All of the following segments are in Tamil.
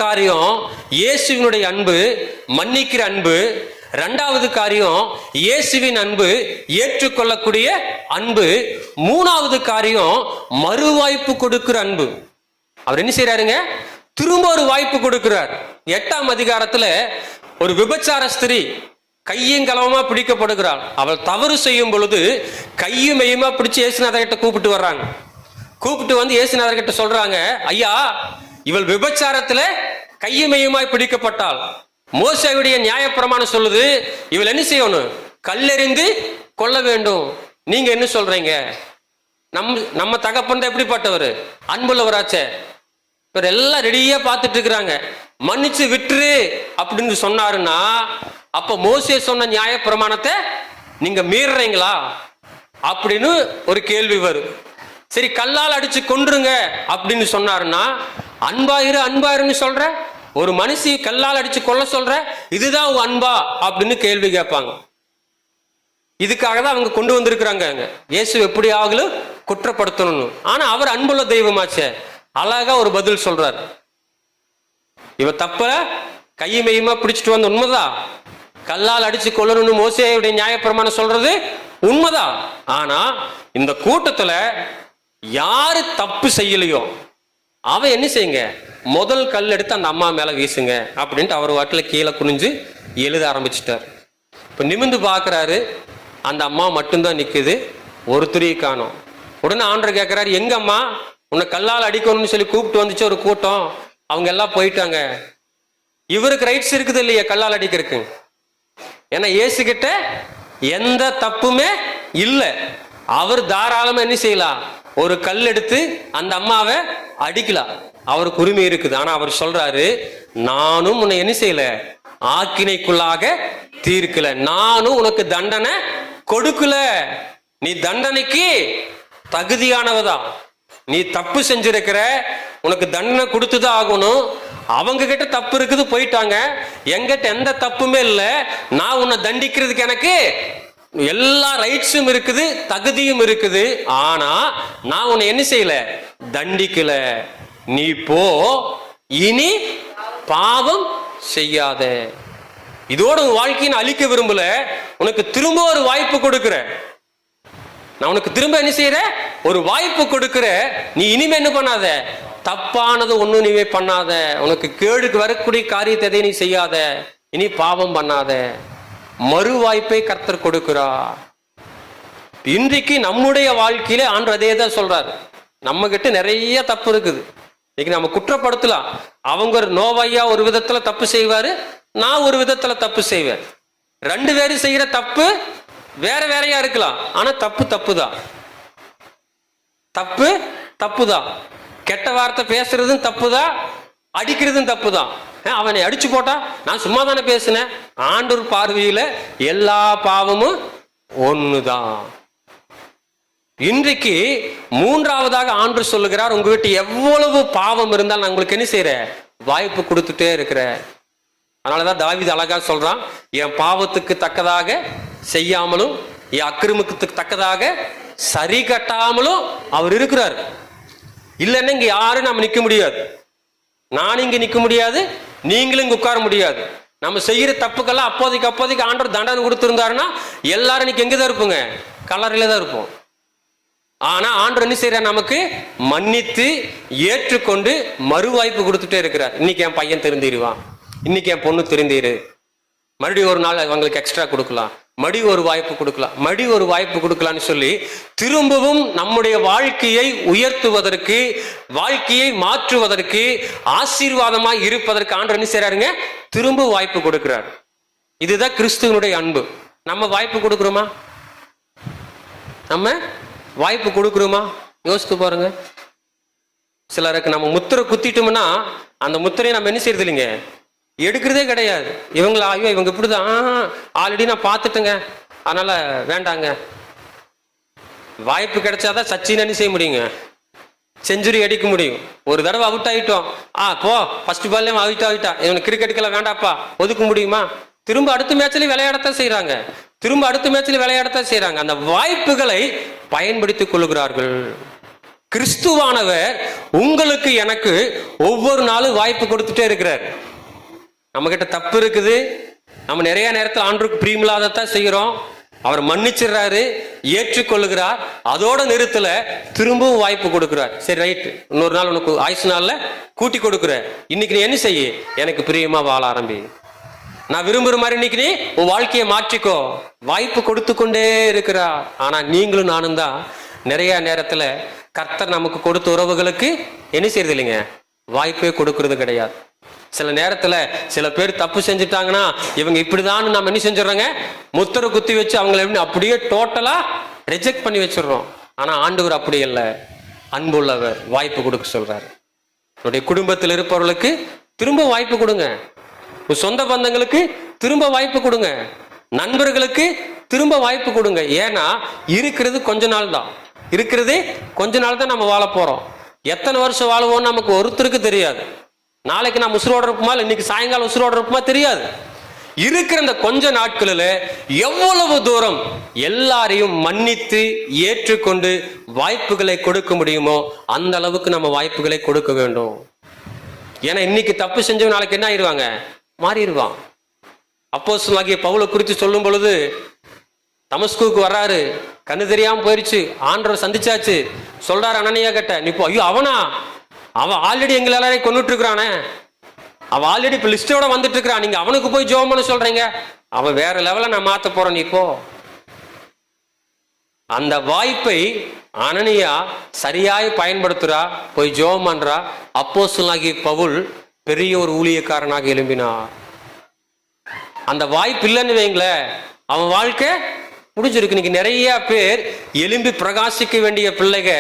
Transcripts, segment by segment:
காரியம் இயேசுவினுடைய அன்பு, மன்னிக்கிற அன்பு. இரண்டாவது காரியம் இயேசுவின் அன்பு, ஏற்றுக்கொள்ளக்கூடிய அன்பு. மூணாவது காரியம் மறுவாய்ப்பு கொடுக்கிற அன்பு. அவர் என்ன செய்யறாருங்க? திரும்ப ஒரு வாய்ப்பு கொடுக்கிறார். 8ஆம் அதிகாரத்துல ஒரு விபச்சார ஸ்திரீ கையும் களவுமா பிடிக்கப்படுகிறாள். அவள் தவறு செய்யும் பொழுது கையும் மெய்யுமா பிடிச்சு இயேசுநாதர்கிட்ட கூப்பிட்டு வர்றாங்க. கூப்பிட்டு வந்து இயேசுநாதர்கிட்ட சொல்றாங்க, ஐயா, இவள் விபச்சாரத்துல கையும் மெய்யுமாய் பிடிக்கப்பட்டாள். மோசேயுடைய நியாயப்பிரமாணம் சொல்லுது, இவள் என்ன செய்யணும்? கல்லெறிந்து கொள்ள வேண்டும். நீங்க என்ன சொல்றீங்க? நம்ம தகப்பன் எப்படிப்பட்டவர்? அன்புள்ளவராச்சே. இவர் எல்லாம் ரெடியா பார்த்துட்டு இருக்கிறாங்க. மன்னிச்சு விட்டுரு அப்படின்னு சொன்னாருன்னா, அப்ப மோசே சொன்ன நியாய பிரமாணத்தை நீங்க மீறுறீங்களா அப்படின்னு ஒரு கேள்வி வரும். சரி, கல்லால் அடிச்சு கொன்றுங்க அப்படின்னு சொன்னாருன்னா, அன்பாயிரு சொல்ற, ஒரு மனுஷி கல்லால் அடிச்சு கொல்ல சொல்ற, இதுதான் அன்பா அப்படின்னு கேள்வி கேட்பாங்க. இதுக்காக தான் அவங்க கொண்டு வந்திருக்கிறாங்க இயேசு எப்படியாவது குற்றப்படுத்தணும். ஆனா அவர் அன்புள்ள தெய்வமாச்சே, அழகா ஒரு பதில் சொல்றாரு. இவ தப்ப கையுமையுமா பிடிச்சிட்டு வந்த உண்மைதான். கல்லால் அடிச்சு கொள்ளணும்னு மோசேயுடைய நியாயப்பிரமாணம் சொல்றது உண்மைதான். ஆனா இந்த கூட்டத்துல யாரு தப்பு செய்யலையோ அவன் என்ன செய்யுங்க, முதல் கல் எடுத்து அந்த அம்மா மேல வீசுங்க அப்படின்ட்டு அவர் வாட்டில கீழே குனிஞ்சு எழுத ஆரம்பிச்சிட்டார். இப்ப நிமிந்து பாக்குறாரு, அந்த அம்மா மட்டும்தான் நிக்குது, ஒருத்தரையை காணோம். உடனே ஆண்டவர் கேட்கிறாரு, எங்க அம்மா? உன்னை கல்லால் அடிக்கணும்னு சொல்லி கூப்பிட்டு வந்துச்சு ஒரு கூட்டம், அவங்க எல்லாம் போயிட்டாங்க. இவருக்கு ரைட்ஸ் இருக்குது இல்லையா கல்லால் அடிக்கிறதுக்கு? ஏன்னா இயேசு கிட்ட எந்த தப்புமே இல்லை. அவர் தாராளமா என்ன செய்யலாம், ஒரு கல் எடுத்து அந்த அம்மாவை அடிக்கலாம், அவருக்கு உரிமை இருக்குது. ஆனா அவர் சொல்றாரு, நானும் உன்னை என்ன செய்யல, ஆக்கினைக்குள்ளாக தீர்க்கல, நானும் உனக்கு தண்டனை கொடுக்கல. நீ தண்டனைக்கு தகுதியானவதான். நீ தப்பு செஞ்சிருக்கிற, உனக்கு தண்டனை கொடுத்துதான் ஆகணும். அவங்க கிட்ட தப்பு இருக்குது, போயிட்டாங்க. எங்கிட்ட எந்த தப்புமே இல்லை. நான் உன்னை தண்டிக்கிறதுக்கு எனக்கு எல்லா ரைட்ஸும் இருக்குது, தகுதியும் இருக்குது. ஆனா நான் உன்னை என்ன செய்யல, தண்டிக்கல. நீ போ, இனி பாவம் செய்யாத. இதோட உன் வாழ்க்கையை அழிக்க விரும்பல, உனக்கு திரும்ப ஒரு வாய்ப்பு கொடுக்கிற. நான் உனக்கு திரும்ப என்ன செய்யற, ஒரு வாய்ப்பு கொடுக்கிற. நீ இனிமே என்ன பண்ணாத, தப்பானது ஒண்ணும் நீவே பண்ணாத, உனக்கு கேடுக்கு வரக்கூடிய காரியத்தை எதை நீ செய்யாத, இனி பாவம் பண்ணாத. மறு வாய்ப்பை கர்த்தர் கொடுக்கிறார். இன்றைக்கு நம்முடைய வாழ்க்கையில ஆண்டு அதே தான் சொல்றாரு. நம்ம கிட்ட நிறைய தப்பு இருக்குது. இன்னைக்கு நம்ம குற்றப்படுத்தலாம். அவங்க நோவையா ஒரு விதத்துல தப்பு செய்வாரு, நான் ஒரு விதத்துல தப்பு செய்வேன். ரெண்டு பேரும் செய்யற தப்பு வேற வேறையா இருக்கலாம். ஆனா தப்பு தப்புதான், தப்பு தப்புதான். கெட்ட வார்த்தை பேசுறதும் தப்புதான், அடிக்கிறதும் தப்புதான். அவனை அடிச்சு போட்டா நான் சும்மா தானே பேசினேன். ஆண்டவர் பார்வையில எல்லா பாவமும் ஒண்ணுதான். இன்றைக்கு மூன்றாவதாக ஆண்டவர் சொல்லுகிறார், உங்ககிட்ட எவ்வளவு பாவம் இருந்தாலும் நான் உங்களுக்கு என்ன செய்யறேன், வாய்ப்பு கொடுத்துட்டே இருக்கிறேன். அதனாலதான் தாவீது அழகா சொல்றான், என் பாவத்துக்கு தக்கதாக செய்யாமலும் என் அக்கிரமத்துக்கு தக்கதாக சரி கட்டாமலும் அவர் இருக்கிறார். இல்லைன்னா இங்க யாரும் நம்ம நிக்க முடியாது. நான் இங்க நிக்க முடியாது, நீங்களும் இங்க உட்கார முடியாது. நம்ம செய்யற தப்புக்கெல்லாம் அப்போதைக்கு ஆண்டவர் தண்டனை கொடுத்திருந்தாருன்னா எல்லாரும் இன்னைக்கு எங்கதான் இருப்போங்க, கல்லறையில தான் இருப்போம். ஆனா ஆண்டவர் என்ன செய்யறார், நமக்கு மன்னித்து ஏற்றுக்கொண்டு மறுவாய்ப்பு கொடுத்துட்டே இருக்கிறார். இன்னைக்கு என் பையன் திருந்திடுவான், இன்னைக்கு என் பொண்ணு திருந்திரு, மறுபடியும் ஒரு நாள் அவங்களுக்கு எக்ஸ்ட்ரா கொடுக்கலாம், மறுபடியும் ஒரு வாய்ப்பு கொடுக்கலாம், மறுபடியும் ஒரு வாய்ப்பு கொடுக்கலான்னு சொல்லி திரும்பவும் நம்முடைய வாழ்க்கையை உயர்த்துவதற்கு, வாழ்க்கையை மாற்றுவதற்கு, ஆசீர்வாதமாய் இருப்பதற்கு ஆண்டவர் என்ன செய்றாருங்க, திரும்ப வாய்ப்பு கொடுக்கிறார். இதுதான் கிறிஸ்துவனுடைய அன்பு. நம்ம வாய்ப்பு கொடுக்கிறோமா? நம்ம வாய்ப்பு கொடுக்கிறோமா? யோசித்து பாருங்க. சிலருக்கு நம்ம முத்திரை குத்திட்டோம்னா அந்த முத்திரையை நம்ம என்ன செய்யறது இல்லைங்க, எடுக்கிறதே கிடையாது. இவங்களா, ஐயோ இவங்க இப்படிதான், ஆல்ரெடி நான் பார்த்துட்டேங்க, அதனால வேண்டாங்க. வாய்ப்பு கிடைச்சாதான் சச்சின் என்ன செய்ய முடியுங்க, செஞ்சுரி அடிக்க முடியும். ஒரு தடவை அவுட் ஆகிட்டோம், போ ஃபர்ஸ்ட் பால்லையும் அவுட் ஆகிட்டா, இவனுக்கு கிரிக்கெட்டுக்கெல்லாம் வேண்டாப்பா, ஒதுக்க முடியுமா? திரும்ப அடுத்த மேட்ச்லயும் விளையாடத்தான் செய்யறாங்க, திரும்ப அடுத்த மேட்ச்ல விளையாடத்தான் செய்யறாங்க. அந்த வாய்ப்புகளை பயன்படுத்திக் கொள்கிறார்கள். கிறிஸ்துவானவர் உங்களுக்கு எனக்கு ஒவ்வொரு நாளும் வாய்ப்பு கொடுத்துட்டே இருக்கிறார். நம்ம கிட்ட தப்பு இருக்குது, நம்ம நிறைய நேரத்தில் ஆண்டவருக்கு பிரியமில்லாததான் செய்கிறோம். அவர் மன்னிச்சிடுறாரு, ஏற்றுக்கொள்ளுகிறார், அதோட நிறுத்தல, திரும்பவும் வாய்ப்பு கொடுக்கிறார். சரி ரைட், இன்னொரு நாள் உனக்கு ஆயுசு நாள்ல கூட்டி கொடுக்குற, இன்னைக்கு நீ என்ன செய்ய, எனக்கு பிரியமா வாழ ஆரம்பி, நான் விரும்புற மாதிரி இன்னைக்கு நீ உன் வாழ்க்கையை மாற்றிக்கோ. வாய்ப்பு கொடுத்து கொண்டே இருக்கிறார். ஆனா நீங்களும் நானும் தான் நிறைய நேரத்துல கர்த்தர் நமக்கு கொடுத்த உறவுகளுக்கு என்ன செய்யறது இல்லைங்க, வாய்ப்பே கொடுக்கறது கிடையாது. சில நேரத்துல சில பேர் தப்பு செஞ்சுட்டாங்கன்னா இவங்க இப்படிதான் நம்ம என்ன செஞ்சிடறோங்க, முத்திரை குத்தி வச்சு அவங்களை அப்படியே டோட்டலா ரிஜெக்ட் பண்ணி வச்சிடறோம். ஆனா ஆண்டவர் அப்படி இல்லை, அன்புள்ளவர், வாய்ப்பு கொடுக்க சொல்றாரு. உங்களுடைய குடும்பத்தில் இருப்பவர்களுக்கு திரும்ப வாய்ப்பு கொடுங்க, சொந்த பந்தங்களுக்கு திரும்ப வாய்ப்பு கொடுங்க, நண்பர்களுக்கு திரும்ப வாய்ப்பு கொடுங்க. ஏன்னா இருக்கிறது கொஞ்ச நாள் தான், இருக்கிறது கொஞ்ச நாள் தான் நம்ம வாழ போறோம். எத்தனை வருஷம் வாழுவோம் நமக்கு ஒருத்தருக்கு தெரியாது. நாளைக்கு நான் உசுரோட இருப்போமா, இன்னைக்கு சாயங்காலம் உசுரோட இருப்போமா தெரியாது. இருக்கிற இந்த கொஞ்ச நாட்களில் எவ்வளவு தூரம் எல்லாரையும் மன்னித்து ஏற்றுக்கொண்டு வாய்ப்புகளை கொடுக்க முடியுமோ அந்த அளவுக்கு நம்ம வாய்ப்புகளை கொடுக்க வேண்டும். ஏன்னா இன்னைக்கு தப்பு செஞ்சவங்க நாளைக்கு என்ன ஆயிடுவாங்க, மாறிடுவான். அப்போஸ்தலனாகிய பவுலை குறித்து சொல்லும் பொழுது, தமஸ்குவுக்கு வர்றாரு, கண்ணு தெரியாம போயிருச்சு, ஆண்டவர் சந்திச்சாச்சு, சொல்றாரு அனனியா கிட்ட, நீ போ. ஐயோ அவனா, அவன் ஆல்ரெடி எங்களை எல்லாரையும் கொண்டுட்டு இருக்கிறானே, அவன் ஆல்ரெடி இப்ப லிஸ்டோட வந்துட்டு இருக்கிறான், நீங்க அவனுக்கு போய் ஜெபம் பண்ண சொல்றீங்க, அவன் வேற லெவல நான் மாத்த போறேன், நீ போ. அந்த வாய்ப்பை அனனியா சரியாய் பயன்படுத்துறா, போய் ஜெபம் பண்றா. அப்போஸ்தலனாகிய பவுல் பெரிய ஒரு ஊழியக்காரனாக எழும்பினார். அந்த வாய்ப்பு இல்லைன்னு வைங்களேன், அவன் வாழ்க்கை முடிஞ்சிருக்கு. இன்னைக்கு நிறைய பேர் எழும்பி பிரகாசிக்க வேண்டிய பிள்ளைக,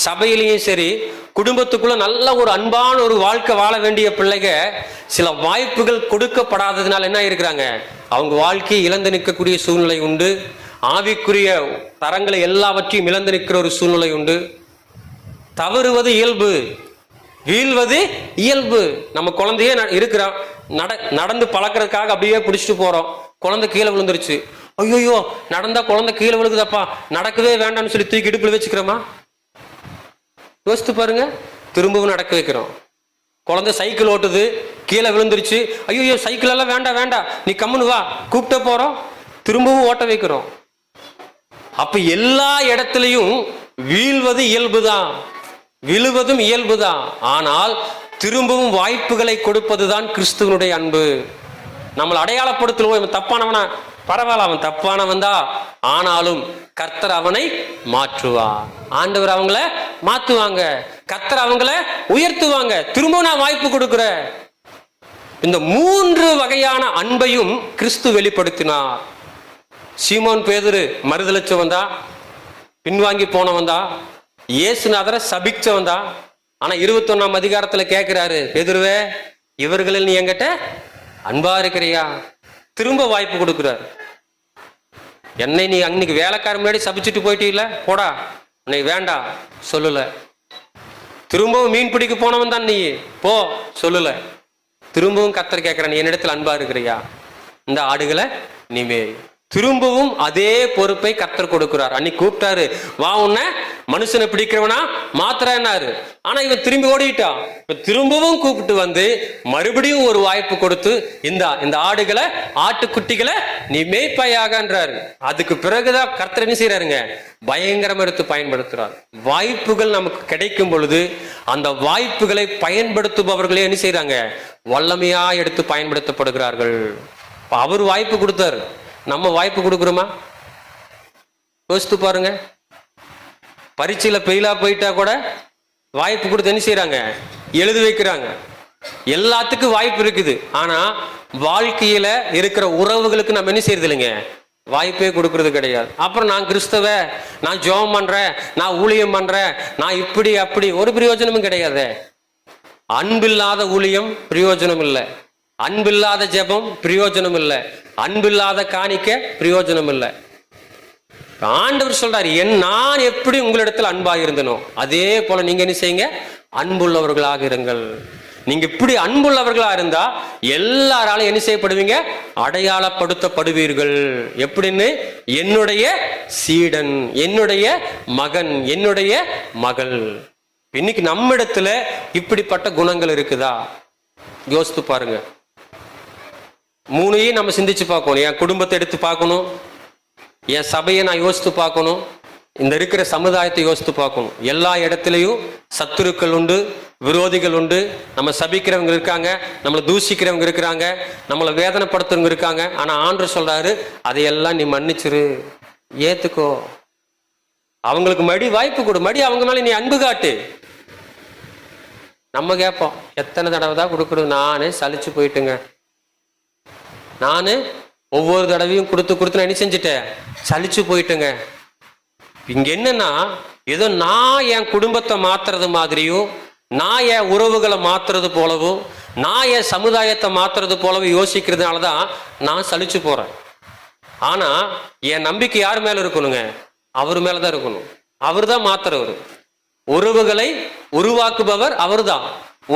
சபையிலையும் சரி குடும்பத்துக்குள்ள நல்ல ஒரு அன்பான ஒரு வாழ்க்கை வாழ வேண்டிய பிள்ளைக, சில வாய்ப்புகள் கொடுக்கப்படாததுனால என்ன இருக்கிறாங்க, அவங்க வாழ்க்கையை இழந்து நிற்கக்கூடிய சூழ்நிலை உண்டு. ஆவிக்குரிய தரங்களை எல்லாவற்றையும் இழந்து நிற்கிற ஒரு சூழ்நிலை உண்டு. தவறுவது இயல்பு, வீழ்வது இயல்பு. நம்ம குழந்தையே இருக்கிறோம், நடந்து பழக்கிறதுக்காக அப்படியே பிடிச்சிட்டு போறோம், குழந்தை கீழே விழுந்துருச்சு, ஐயோ நடந்தா குழந்தை கீழே விழுகுதப்பா, நடக்கவே வேண்டாம்னு சொல்லி தூக்கி இடுப்புல வச்சுக்கிறோமா? யோசித்து பாருங்க. திரும்பவும் நடக்க வைக்கிறோம். குழந்தை சைக்கிள் ஓட்டுது, கீழே விழுந்துருச்சு, ஐயோ சைக்கிள் எல்லாம் வேண்டாம் வேண்டாம், நீ கம்முன்னு வா, கூப்பிட்ட போறோம், திரும்பவும் ஓட்ட வைக்கிறோம். அப்ப எல்லா இடத்துலையும் வீழ்வது இயல்புதான், விழுவதும் இயல்புதான். ஆனால் திரும்பவும் வாய்ப்புகளை கொடுப்பதுதான் கிறிஸ்துவனுடைய அன்பு. நம்மளை அடையாளப்படுத்துவோம், இவன் தப்பானவனா, பரவாயில்ல அவன் தப்பானவன் தான், ஆனாலும் கர்த்தர் அவனை மாற்றுவார். ஆண்டவர் அவங்கள மாத்துவாங்க, கர்த்தர் அவங்கள உயர்த்துவாங்க. திரும்ப நான் வாய்ப்பு கொடுக்கிறேன். இந்த 3 வகையான அன்பையும் கிறிஸ்து வெளிப்படுத்தினார். சீமோன் பேதுரு மறுதலிச்சவன் தான், பின்வாங்கி போனவன் தான், இயேசுநாதரை சபிச்சவன் தான். ஆனா 21ஆம் அதிகாரத்துல கேட்கிறாரு, பேதுருவே இவர்களில் நீ என்கிட்ட அன்பா இருக்கிறியா? திரும்ப வாய்ப்பு கொடுக்கிறார். என்னை நீ அன்னைக்கு வேலைக்கார முன்னாடி சபிச்சுட்டு போயிட்டீல்ல, போடா, உன்னை வேண்டாம் சொல்லல. திரும்பவும் மீன் பிடிக்க போனவன் தான் நீ, போ சொல்லல. திரும்பவும் கர்த்தர் கேட்கிற, நீ என்னிடத்தில் அன்பா இருக்கிறியா? இந்த ஆடுகளை நீமே. திரும்பவும் அதே பொறுப்பை கர்த்தர் கொடுக்கிறார். அன்னைக்கு கூப்பிட்டாரு, வா உன்னை மனுஷனை பிடிக்கிறவனா மாத்திரன்னாரு. ஆனா இவன் திரும்பி ஓடிட்டான். இப்ப திரும்பவும் கூப்பிட்டு வந்து மறுபடியும் ஒரு வாய்ப்பு கொடுத்து, இந்த ஆடுகளை ஆட்டுக்குட்டிகளை நீ மேய்ப்பாயாகன்றாரு. அதுக்கு பிறகுதான் கர்த்தர் என்ன செய்யறாருங்க, பயங்கரமா எடுத்து பயன்படுத்துறார். வாய்ப்புகள் நமக்கு கிடைக்கும் பொழுது அந்த வாய்ப்புகளை பயன்படுத்துபவர்களே என்ன செய்யறாங்க, வல்லமையா எடுத்து பயன்படுத்தப்படுகிறார்கள். அவர் வாய்ப்பு கொடுத்தாரு, நம்ம வாய்ப்பு கொடுக்குறோமா? யோசித்து பாருங்க. பரீட்சையில பெயிலா போயிட்டா கூட வாய்ப்பு கொடுத்து என்ன செய்யறாங்க, எழுதி வைக்கிறாங்க. எல்லாத்துக்கும் வாய்ப்பு இருக்குது. ஆனா வாழ்க்கையில இருக்கிற உறவுகளுக்கு நம்ம என்ன செய்யறது இல்லைங்க, வாய்ப்பே கொடுக்கறது கிடையாது. அப்புறம் நான் கிறிஸ்தவ, நான் ஜெபம் பண்றேன், நான் ஊழியம் பண்றேன், நான் இப்படி அப்படி, ஒரு பிரயோஜனமும் கிடையாது. அன்பில்லாத ஊழியம் பிரயோஜனம் இல்லை, அன்பில்லாத ஜெபம் பிரயோஜனம் இல்லை, அன்பில்லாத காணிக்க பிரயோஜனம் இல்லை. ஆண்டவர் சொல்றாரு, நான் எப்படி உங்களிடத்தில் அன்பாக இருந்தனோ அதே போல நீங்க என்ன செய்யுங்க, அன்புள்ளவர்களாக இருங்கள். நீங்க இப்படி அன்புள்ளவர்களா இருந்தா எல்லாராலும் என்ன செய்யப்படுவீங்க? அடையாளப்படுத்தப்படுவீர்கள். எப்படின்னு? என்னுடைய சீடன், என்னுடைய மகன், என்னுடைய மகள். இன்னைக்கு நம்மிடத்துல இப்படிப்பட்ட குணங்கள் இருக்குதா? யோசித்து பாருங்க. மூணையும் நம்ம சிந்திச்சு பார்க்கணும். என் குடும்பத்தை எடுத்து பார்க்கணும், என் சபையை நான் யோசித்து பார்க்கணும், இந்த இருக்கிற சமுதாயத்தை யோசித்து பார்க்கணும். எல்லா இடத்துலையும் சத்துருக்கள் உண்டு, விரோதிகள் உண்டு. நம்ம சபிக்கிறவங்க இருக்காங்க, நம்மளை தூஷிக்கிறவங்க இருக்கிறாங்க, நம்மளை வேதனைப்படுத்துறவங்க இருக்காங்க. ஆனா ஆண்டவர் சொல்றாரு, அதையெல்லாம் நீ மன்னிச்சிரு, ஏத்துக்கோ. அவங்களுக்கு மடி வாய்ப்பு கொடு, மடி அவங்க மேல நீ அன்பு காட்டு. நம்ம கேட்போம், எத்தனை தடவை தான் கொடுக்கணும்? நானே சலிச்சு போயிட்டுங்க. நானு ஒவ்வொரு தடவையும் கொடுத்து நான் என்ன செஞ்சுட்டேன்? சலிச்சு போயிட்டுங்க. இங்க என்னன்னா, ஏதோ நான் என் குடும்பத்தை மாத்துறது மாதிரியும், நான் என் உறவுகளை மாத்துறது போலவும், நான் என் சமுதாயத்தை மாத்துறது போலவும் யோசிக்கிறதுனாலதான் நான் சலிச்சு போறேன். ஆனா என் நம்பிக்கை யார் மேல இருக்கணுங்க? அவர் மேலதான் இருக்கணும். அவர் தான் மாத்துறவர். உறவுகளை உருவாக்குபவர் அவர் தான்,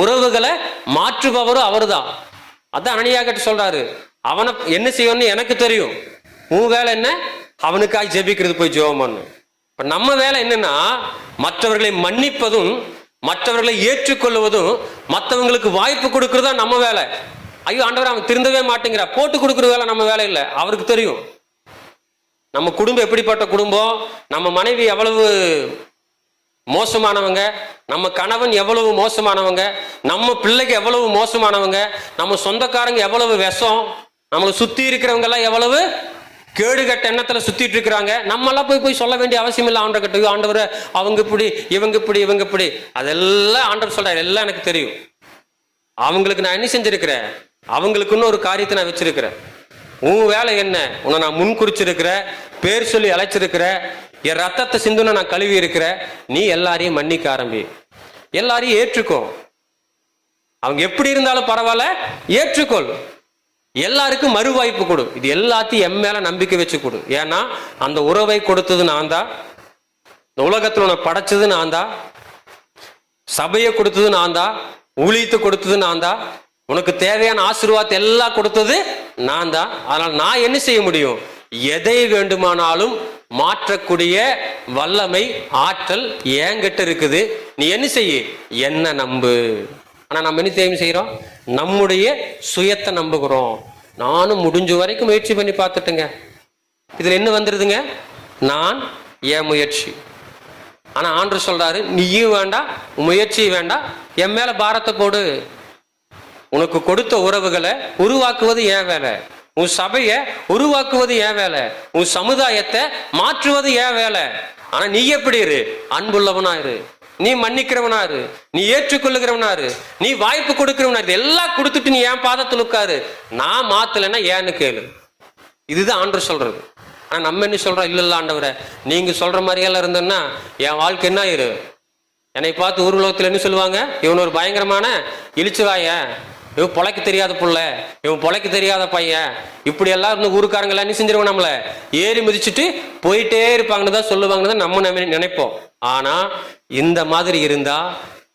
உறவுகளை மாற்றுபவரும் அவர் தான். அதான் அனனியாகிட்ட சொல்றாரு, அவனை என்ன செய்யணும்னு எனக்கு தெரியும், உன் வேலை என்ன? அவனுக்காக ஜெபிக்கிறது, போய் ஜெபம் பண்ணு. இப்ப நம்ம வேலை என்னன்னா, மற்றவர்களை மன்னிப்பதும், மற்றவர்களை ஏற்றுக்கொள்வதும், மற்றவங்களுக்கு வாய்ப்பு கொடுக்கறதா நம்ம வேலை. ஐயோ ஆண்டவர், அவன் திருந்தவே மாட்டேங்கிறா, போட்டு கொடுக்குற வேலை நம்ம வேலை இல்லை. அவருக்கு தெரியும் நம்ம குடும்பம் எப்படிப்பட்ட குடும்பம், நம்ம மனைவி எவ்வளவு மோசமானவங்க, நம்ம கணவன் எவ்வளவு மோசமானவங்க, நம்ம பிள்ளைக்கு எவ்வளவு மோசமானவங்க, நம்ம சொந்தக்காரங்க எவ்வளவு விஷம், நம்மளை சுத்தி இருக்கிறவங்க எல்லாம் எவ்வளவு கேடுகட்ட எண்ணத்துல சுத்திட்டு இருக்கிறாங்க. நம்ம எல்லாம் போய் சொல்ல வேண்டிய அவசியம் இல்லை ஆண்டவர் கிட்ட. ஆண்டவர் அவங்க இப்படி, இவங்க இப்படி, இவங்க இப்படி, அதெல்லாம் ஆண்டவர் சொல்றாரு, எல்லாம் எனக்கு தெரியும். அவங்களுக்கு நான் என்ன செஞ்சிருக்கிறேன்? அவங்களுக்குன்னு ஒரு காரியத்தை நான் வச்சிருக்கிறேன். உன் வேலை என்ன? உன்னை நான் முன் குறிச்சிருக்கிறேன், பேர் சொல்லி அழைச்சிருக்கிறேன், என் ரத்தத்தை சிந்துன நான் கழுவி இருக்கிற. நீ எல்லாரையும் மன்னிக்க ஆரம்பி, எல்லாரையும் ஏற்றுக்கோ. அவங்க எப்படி இருந்தாலும் பரவாயில்ல, ஏற்றுக்கொள். எல்லாருக்கும் மறு வாய்ப்பு கொடு. இது எல்லாத்தையும் என் மேல நம்பிக்கை வச்சு கொடு. ஏன்னா அந்த உறவை கொடுத்தது நான் தான், இந்த உலகத்துல உன்னை படைச்சது நான் தான், சபையை கொடுத்தது நான் தான், ஊழியத்தை கொடுத்தது நான் தான், உனக்கு தேவையான ஆசீர்வாதத்தை எல்லாம் கொடுத்தது நான் தான். அதனால நான் என்ன செய்ய முடியும்? எதை வேண்டுமானாலும் மாற்றக்கூடிய வல்லமை, ஆற்றல் என்கிட்ட இருக்குது. நீ என்ன செய்ய? என்ன நம்பு. ஆனா நம்ம என்ன தேவை செய்யறோம்? நம்முடைய சுயத்தை நம்புகிறோம். நானும் முடிஞ்ச வரைக்கும் முயற்சி பண்ணி பார்த்துட்டுங்க. இதுல என்ன வந்துருதுங்க? நான் என் முயற்சி. ஆனா ஆண்டவர் சொல்றாரு, நீயும் வேண்டாம், முயற்சியும் வேண்டாம், என் மேல பாரத்தை போடு. உனக்கு கொடுத்த உறவுகளை உருவாக்குவது என் வேலை, உன் சபையை உருவாக்குவது என் வேலை, உன் சமுதாயத்தை மாற்றுவது என் வேலை. ஆனா நீ எப்படி இரு? அன்புள்ளவனா இரு, நீ மன்னிக்கிறவனா இரு, நீ ஏற்றுக்கொள்ளுகிறவனா இரு, நீ வாய்ப்பு கொடுக்கிறவனா இரு. எல்லாம் கொடுத்துட்டு நீ என் பாதத்தில் உட்காரு. நான் மாத்தலைன்னா ஏன்னு கேளு. இதுதான் ஆண்டவர் சொல்றது. ஆனா நம்ம என்ன சொல்றோம்? இல்ல இல்ல ஆண்டவரை, நீங்க சொல்ற மாதிரியெல்லாம் இருந்தோன்னா என் வாழ்க்கை என்ன ஆயிரு? என்னை பார்த்து ஊர் உலகத்துல என்ன சொல்லுவாங்க? இவன் ஒரு பயங்கரமான இழிச்சுவாய, இவன் பொழைக்க தெரியாத புள்ள, இவன் பொழைக்க தெரியாத பையன், இப்படி எல்லாம் இருந்து ஊருக்காரங்க எல்லாம் என்ன செஞ்சிருவோம்? நம்மள ஏறி மிதிச்சுட்டு போயிட்டே இருப்பாங்கன்னு தான் சொல்லுவாங்கன்னு தான் நம்ம நினைப்போம். ஆனா இந்த மாதிரி இருந்தா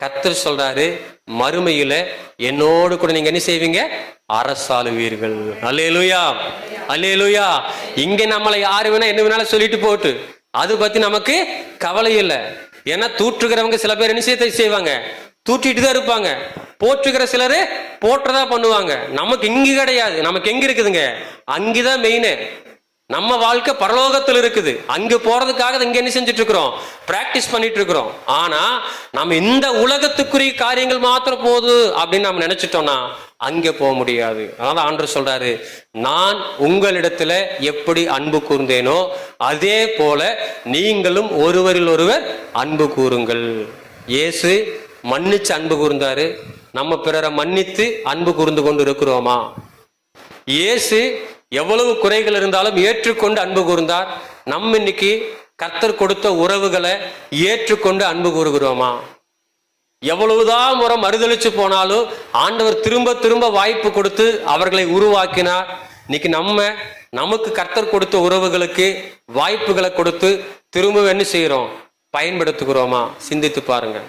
கர்த்தர் சொல்றாரு, மறுமையில என்னோடு கூட நீங்க என்ன செய்வீங்க? அரசாளுவீர்கள். அல்லேலூயா, அல்லேலூயா. இங்க நம்மளை யாரு வேணா என்ன வேணாலும் சொல்லிட்டு போட்டு, அது பத்தி நமக்கு கவலை இல்லை. ஏன்னா தூற்றுகிறவங்க சில பேர் என்ன செய்வாங்க? தூற்றிட்டு தான் இருப்பாங்க. போற்றுகிற சிலரு போற்றதா பண்ணுவாங்க. நமக்கு இங்கு கிடையாது. நமக்கு எங்க இருக்குதுங்க? அங்குதான் மெயின். நம்ம வாழ்க்கை பரலோகத்தில் இருக்குது. அங்கு போறதுக்காக இங்க என்ன செஞ்சுட்டு இருக்கிறோம்? பிராக்டிஸ் பண்ணிட்டு இருக்கிறோம். ஆனா நம்ம இந்த உலகத்துக்குரிய காரியங்கள் மாத்திரம் போது அப்படின்னு நம்ம நினைச்சிட்டோம்னா அங்க போக முடியாது. அதனால ஆண்டவர் சொல்றாரு, நான் உங்களிடத்துல எப்படி அன்பு கூர்ந்தேனோ அதே போல நீங்களும் ஒருவரில் ஒருவர் அன்பு கூறுங்கள். இயேசு மன்னிச்சு அன்பு கூர்ந்தாரு. நம்ம பிறரை மன்னித்து அன்பு கூர்ந்து கொண்டு இருக்கிறோமா? இயேசு எவ்வளவு குறைகள் இருந்தாலும் ஏற்றுக்கொண்டு அன்பு கூர்ந்தார். நம்ம இன்னைக்கு கர்த்தர் கொடுத்த உறவுகளை ஏற்றுக்கொண்டு அன்பு கூறுகிறோமா? எவ்வளவுதான் முறை மறுதளிச்சு போனாலும் ஆண்டவர் திரும்ப திரும்ப வாய்ப்பு கொடுத்து அவர்களை உருவாக்கினார். இன்னைக்கு நமக்கு கர்த்தர் கொடுத்த உறவுகளுக்கு வாய்ப்புகளை கொடுத்து திரும்ப என்ன செய்யறோம்? பயன்படுத்துகிறோமா? சிந்தித்து பாருங்க.